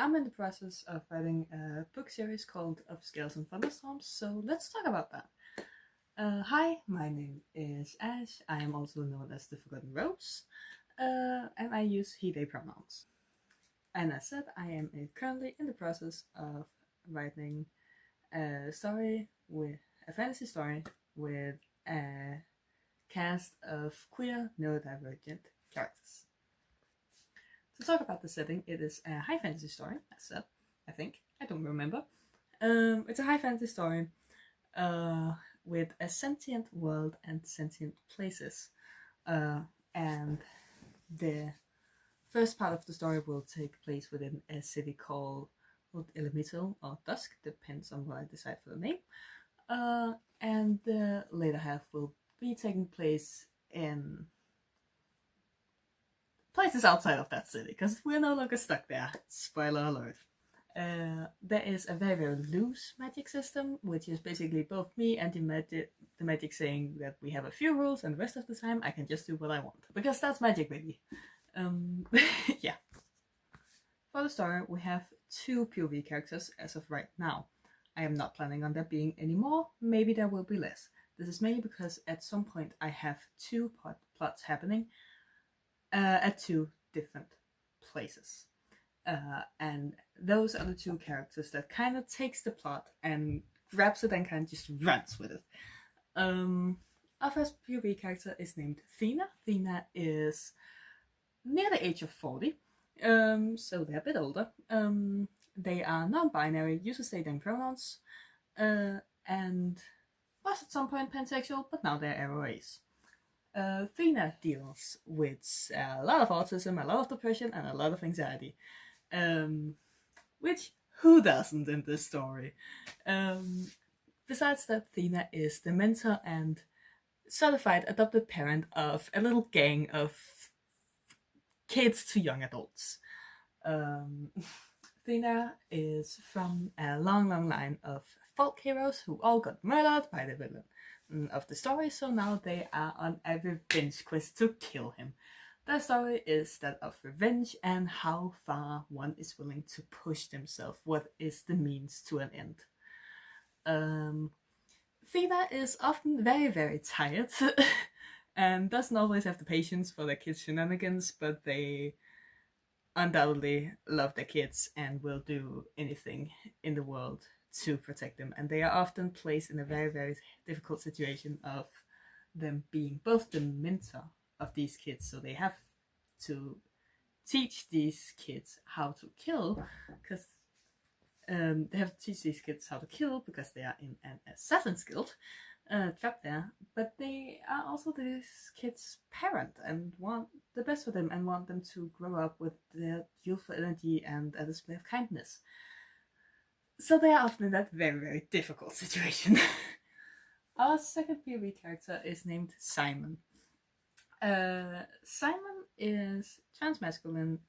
I'm in the process of writing a book series called Of Scales and Thunderstorms, so let's talk about that. Hi, my name is Ash. I am also known as the Forgotten Rose, and I use he, they pronouns. And as said, I am currently in the process of writing a story with a fantasy story with a cast of queer neurodivergent characters. To talk about the setting, it is a high fantasy story, as said, I think. I don't remember. It's a high fantasy story with a sentient world and sentient places. And the first part of the story will take place within a city called Elemito or Dusk, depends on what I decide for the name. And the later half will be taking place in places outside of that city, because we're no longer stuck there. Spoiler alert. There is a very, very loose magic system, which is basically both me and the magic saying that we have a few rules and the rest of the time I can just do what I want. Because that's magic, baby. Yeah. For the story, we have 2 POV characters as of right now. I am not planning on there being any more. Maybe there will be less. This is mainly because at some point I have 2 plots happening at 2 different places. And those are the 2 characters that kind of takes the plot and grabs it and kind of just runs with it. Our first POV character is named Thena. Thena is near the age of 40, so they're a bit older. They are non-binary, use they them pronouns, and was at some point pansexual, but now they're ROAs. Thena deals with a lot of autism, a lot of depression, and a lot of anxiety. Which, who doesn't in this story? Besides that, Thena is the mentor and certified adopted parent of a little gang of kids to young adults. Thena is from a long, long line of folk heroes who all got murdered by the villain of the story, so now they are on a revenge quest to kill him. The story is that of revenge and how far one is willing to push themselves. What is the means to an end? Thena is often very, very tired and doesn't always have the patience for their kids' shenanigans, but they undoubtedly love their kids and will do anything in the world to protect them. And they are often placed in a very, very difficult situation of them being both the mentor of these kids, so they have to teach these kids how to kill, because they have to teach these kids how to kill because they are in an assassin's guild, trapped there. But they are also these kids' parent and want the best for them and want them to grow up with their youthful energy and a display of kindness. So they are often in that very, very difficult situation. Our second POV character is named Simon. Simon is transmasculine,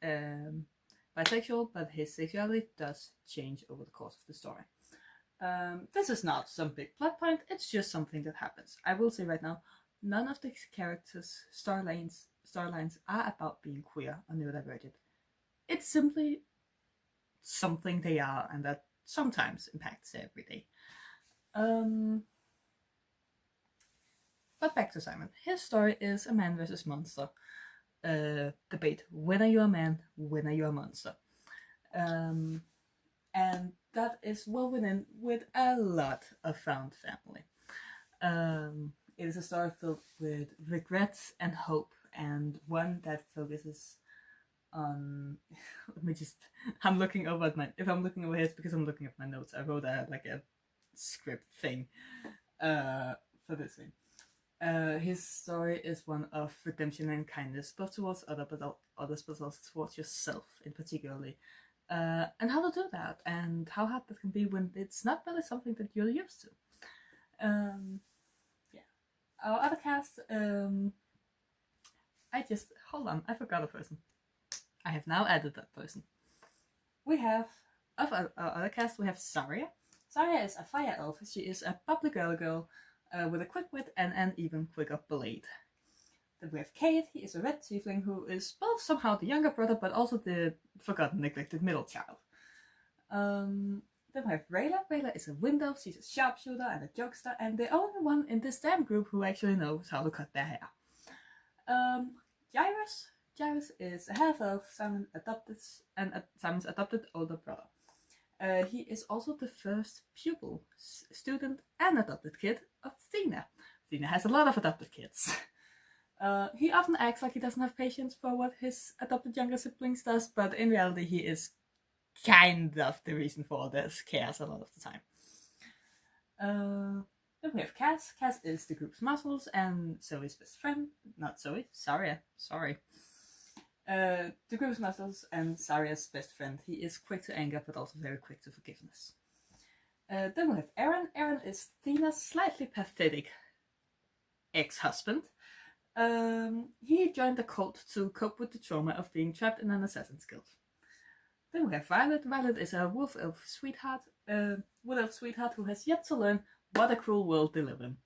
bisexual, but his sexuality does change over the course of the story. This is not some big plot point, it's just something that happens. I will say right now, none of the characters' storylines are about being queer or neurodivergent. It's simply something they are, and that sometimes impacts their everyday. But back to Simon. His story is a man versus monster debate. When are you a man? When are you a monster? And that is woven in with a lot of found family. It is a story filled with regrets and hope, and one that focuses on. Let me just. I'm looking over at if I'm looking over here, it's because I'm looking at my notes. I wrote a script thing for this thing. His story is one of redemption and kindness, both towards others, but also towards yourself in particularly. And how to do that, and how hard that can be when it's not really something that you're used to. Yeah. Our other cast, hold on, I forgot a person. I have now added that person. We have, of our other cast, we have Zarya. Zarya is a fire elf. She is a bubbly girl with a quick wit and an even quicker blade. Then we have Kate. He is a red tiefling who is both somehow the younger brother but also the forgotten, neglected middle child. Then we have Rayla. Rayla is a window, she's a sharpshooter and a jokester, and the only one in this damn group who actually knows how to cut their hair. Jairus is a half of Simon's adopted older brother. He is also the first pupil, student, and adopted kid of Thena. Thena has a lot of adopted kids. He often acts like he doesn't have patience for what his adopted younger siblings does, but in reality he is kind of the reason for all this chaos a lot of the time. Then we have Cass. Cass is the group's muscles and Zoe's best friend. Not Zoe, Saria. Sorry. The group's muscles and Saria's best friend. He is quick to anger, but also very quick to forgiveness. Then we have Aaron. Aaron is Thena's slightly pathetic ex-husband. He joined the cult to cope with the trauma of being trapped in an assassin's guild. Then we have Violet. Violet is a wolf elf sweetheart who has yet to learn what a cruel world they live in.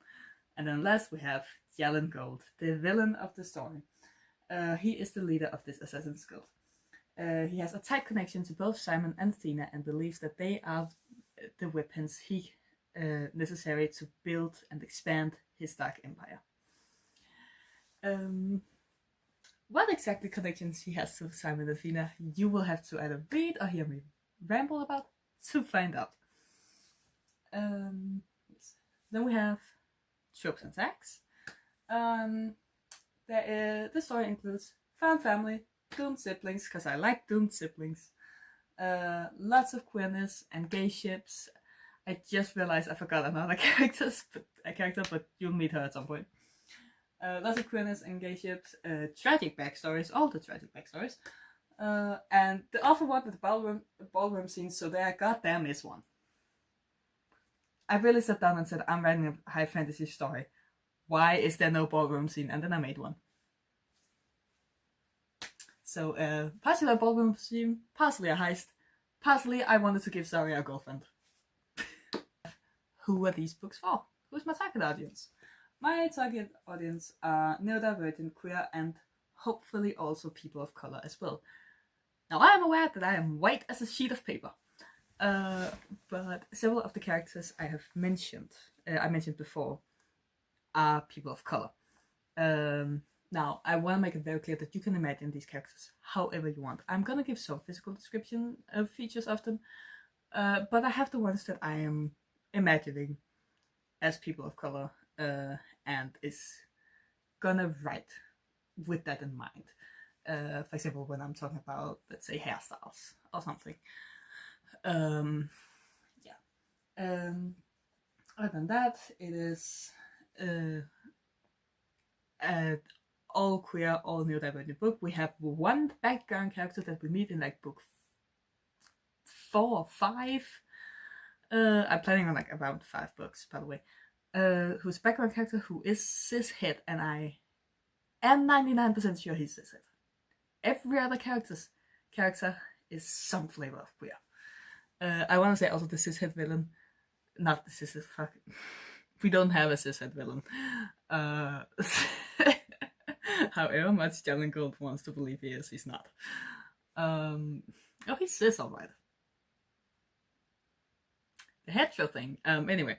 And then last we have Jalen Gold, the villain of the story. He is the leader of this assassin's guild. He has a tight connection to both Simon and Thena and believes that they are the weapons he necessary to build and expand his dark empire. What exactly connections he has to Simon and Thena, you will have to either read or hear me ramble about to find out. Yes. Then we have tropes and tags. The story includes found family, doomed siblings, because I like doomed siblings, lots of queerness and gay ships. I just realized I forgot another character, but you'll meet her at some point. Lots of queerness and gay ships, tragic backstories, all the tragic backstories, and the awful one with the ballroom scene, so there goddamn is one. I really sat down and said, I'm writing a high fantasy story. Why is there no ballroom scene? And then I made one. So, partially a ballroom scene, partially a heist, partially I wanted to give Saria a girlfriend. Who are these books for? Who's my target audience? My target audience are neurodivergent, queer, and hopefully also people of color as well. Now, I am aware that I am white as a sheet of paper. But several of the characters I have mentioned, before, are people of color. Now, I want to make it very clear that you can imagine these characters however you want. I'm going to give some physical description of features of them, but I have the ones that I am imagining as people of color, and is gonna write with that in mind. For example, when I'm talking about, let's say, hairstyles or something. Other than that, it is all queer, all neurodivergent book. We have one background character that we meet in like book 4 or 5. I'm planning on like around 5 books, by the way. Who's a background character who is cishet, and I am 99% sure he's cishet. Every other character is some flavor of queer. I want to say also the cishet villain, not the cishet fuck. We don't have a cishet villain. However much Jalen Gold wants to believe he is, he's not. He's cis, alright. The hetero thing. Anyway,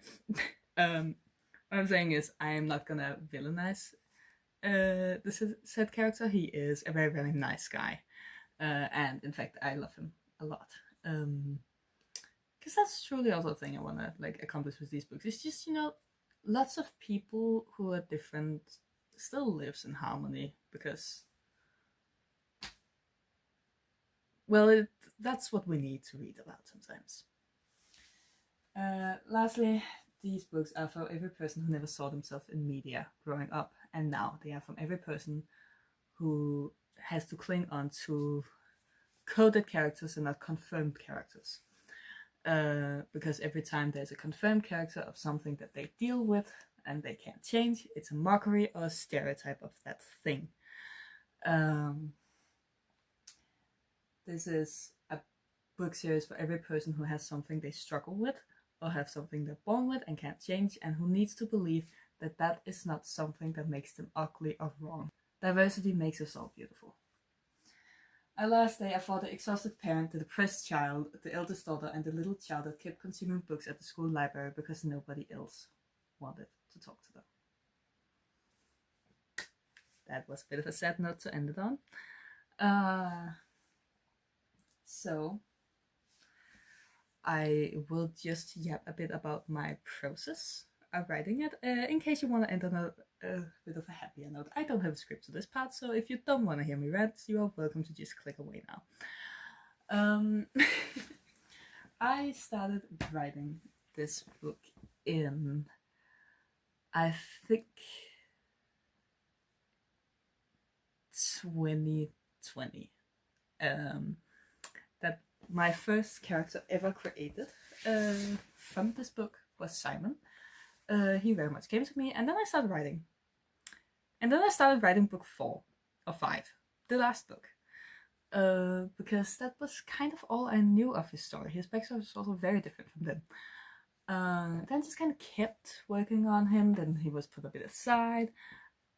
what I'm saying is I am not gonna villainize the said character. He is a very, very nice guy, and in fact, I love him a lot. Because that's truly also a thing I wanna like accomplish with these books. It's just, lots of people who are different still lives in harmony, because, well, that's what we need to read about sometimes. Lastly, these books are for every person who never saw themselves in media growing up, and now they are from every person who has to cling on to coded characters and not confirmed characters. Because every time there's a confirmed character of something that they deal with and they can't change, it's a mockery or a stereotype of that thing. This is a book series for every person who has something they struggle with, or have something they're born with and can't change, and who needs to believe that that is not something that makes them ugly or wrong. Diversity makes us all beautiful. Alas, they are for the exhausted parent, the depressed child, the eldest daughter, and the little child that kept consuming books at the school library because nobody else wanted to talk to them. That was a bit of a sad note to end it on. So I will just yap a bit about my process of writing it, in case you want to end on a bit of a happier note. I don't have a script to this part, so if you don't want to hear me rant, you are welcome to just click away now. I started writing this book in, I think, 2020. That my first character ever created from this book was Simon. He very much came to me, and then I started writing. And then I started writing book 4 or 5, the last book. Because that was kind of all I knew of his story. His backstory was also very different from them. Then just kind of kept working on him, then he was put a bit aside.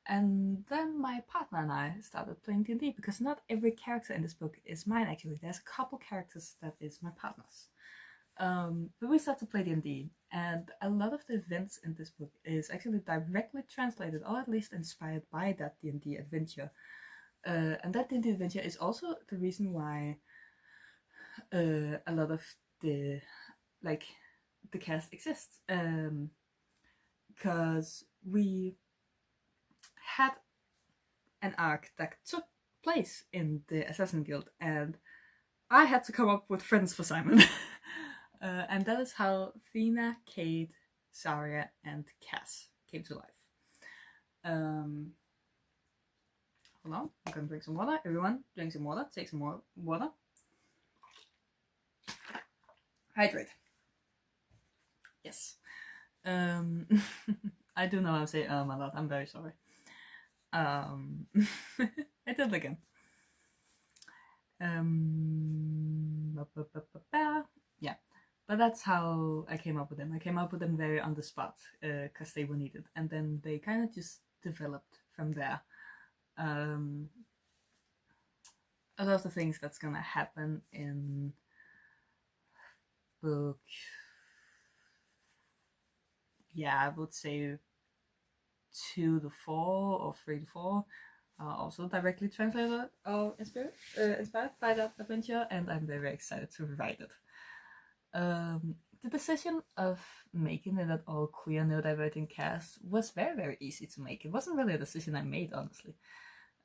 And then my partner and I started playing D&D, because not every character in this book is mine, actually. There's a couple characters that is my partner's. But we started to play D&D, and a lot of the events in this book is actually directly translated, or at least inspired by that D&D adventure. And that D&D adventure is also the reason why a lot of the cast exists. Because we had an arc that took place in the Assassin Guild, and I had to come up with friends for Simon. And that is how Thena, Kate, Saria, and Cass came to life. Hold on, I'm gonna drink some water. Everyone, drink some water. Take some more water. Hydrate. Yes. I do know how to say a lot. I'm very sorry. I did it again. Yeah. But that's how I came up with them. I came up with them very on the spot, because they were needed. And then they kind of just developed from there. A lot of the things that's gonna happen in book, yeah, I would say 2 to 4 or 3 to 4, also directly translated or inspired by that adventure, and I'm very excited to write it. The decision of making it an all queer neurodivergent cast was very, very easy to make. It wasn't really a decision I made, honestly.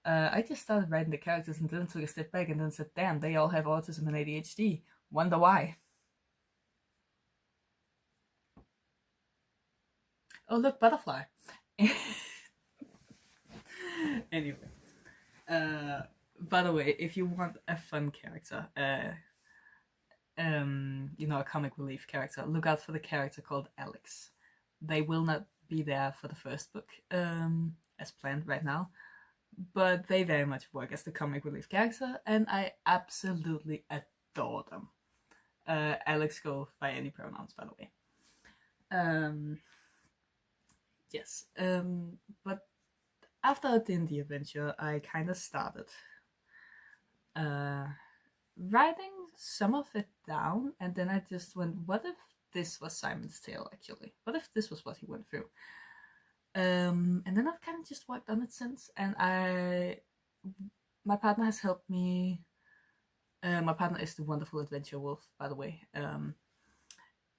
I just started writing the characters and then took a step back and then said, damn, they all have autism and ADHD. Wonder why. Oh, look, butterfly. Anyway. By the way, if you want a fun character, a comic relief character, look out for the character called Alex. They will not be there for the first book, as planned right now, but they very much work as the comic relief character, and I absolutely adore them. Alex goes by any pronouns, by the way. Yes, but after D&D adventure, I kind of started writing some of it down, and then I just went, what if this was Simon's tale, actually? What if this was what he went through? And then I've kind of just worked on it since, and my partner has helped me. My partner is the wonderful Adventure Wolf, by the way.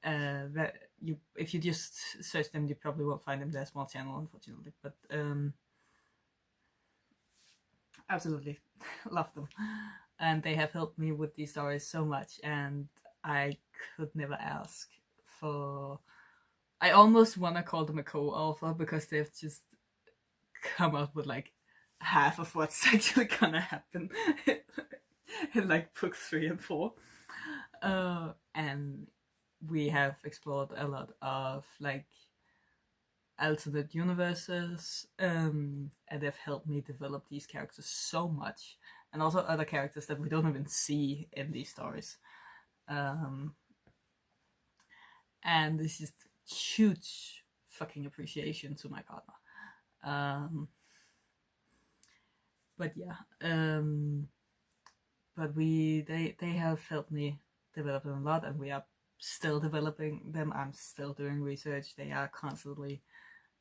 If you just search them, you probably won't find them. They're a small channel, unfortunately, but absolutely love them, and they have helped me with these stories so much, and I could never ask for. I almost want to call them a co-author, because they've just come up with like half of what's actually gonna happen in like book 3 and 4, and we have explored a lot of like alternate universes, and they've helped me develop these characters so much, and also other characters that we don't even see in these stories, and this is huge fucking appreciation to my partner. But yeah, but they have helped me develop them a lot, and we are still developing them. I'm still doing research. They are constantly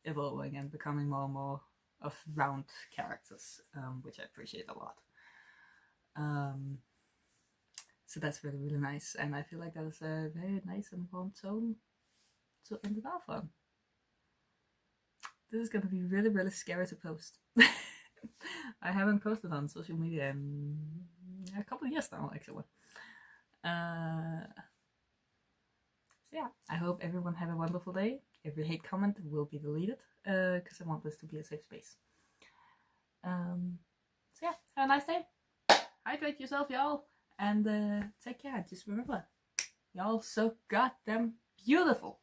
evolving and becoming more and more of round characters, which I appreciate a lot. So that's really, really nice, and I feel like that is a very nice and warm tone to end it off on. This is gonna be really, really scary to post. I haven't posted on social media in a couple of years now, actually. So yeah, I hope everyone have a wonderful day. Every hate comment will be deleted, because I want this to be a safe space. So yeah, have a nice day. Hydrate yourself, y'all, and take care. Just remember, y'all so goddamn beautiful.